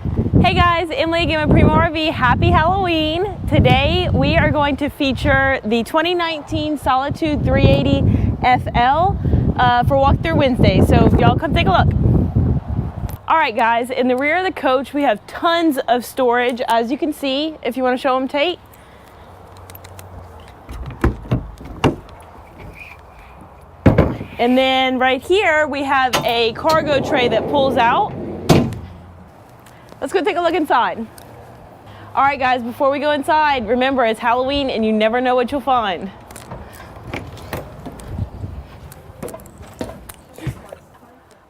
Hey guys, Emily again with Primo RV. Happy Halloween. Today we are going to feature the 2019 Solitude 380 FL for Walkthrough Wednesday. So y'all come take a look. Alright guys, in the rear of the coach we have tons of storage, as you can see. If you want to show them, Tate. And then right here we have a cargo tray that pulls out. Let's go take a look inside. All right, guys, before we go inside, remember it's Halloween and you never know what you'll find.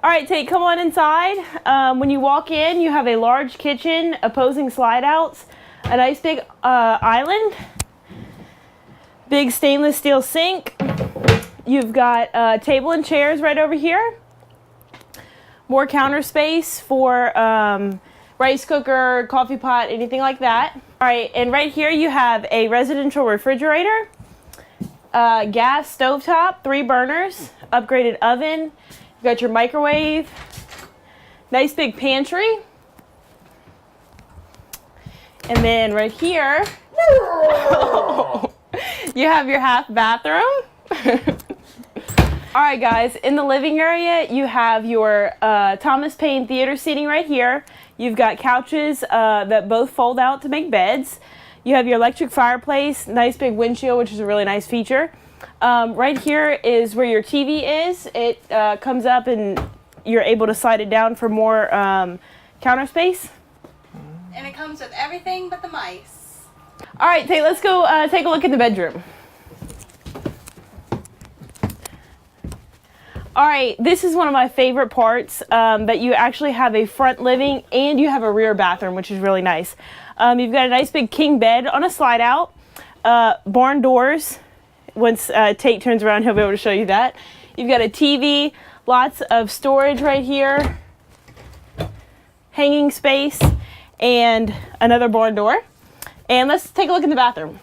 All right, Tate, come on inside. When you walk in, you have a large kitchen, opposing slide outs, a nice big island, big stainless steel sink. You've got table and chairs right over here. More counter space for rice cooker, coffee pot, anything like that. All right, and right here you have a residential refrigerator, gas stovetop, 3 burners, upgraded oven. You got your microwave, nice big pantry. And then right here, you have your half bathroom. All right, guys, in the living area, you have your Thomas Paine theater seating right here. You've got couches that both fold out to make beds. You have your electric fireplace, nice big windshield, which is a really nice feature. Right here is where your TV is. It comes up and you're able to slide it down for more counter space. And it comes with everything but the mice. All right, Tate, let's go take a look in the bedroom. All right, this is one of my favorite parts, that you actually have a front living and you have a rear bathroom, which is really nice. You've got a nice big king bed on a slide out, barn doors. Once Tate turns around, he'll be able to show you that. You've got a TV, lots of storage right here, hanging space, and another barn door. And let's take a look in the bathroom.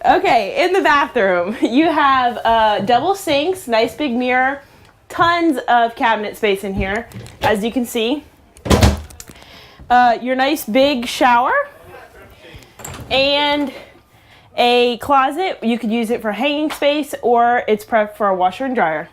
Okay, in the bathroom, you have double sinks, nice big mirror, tons of cabinet space in here, as you can see. Your nice big shower, and a closet. You could use it for hanging space, or it's prepped for a washer and dryer.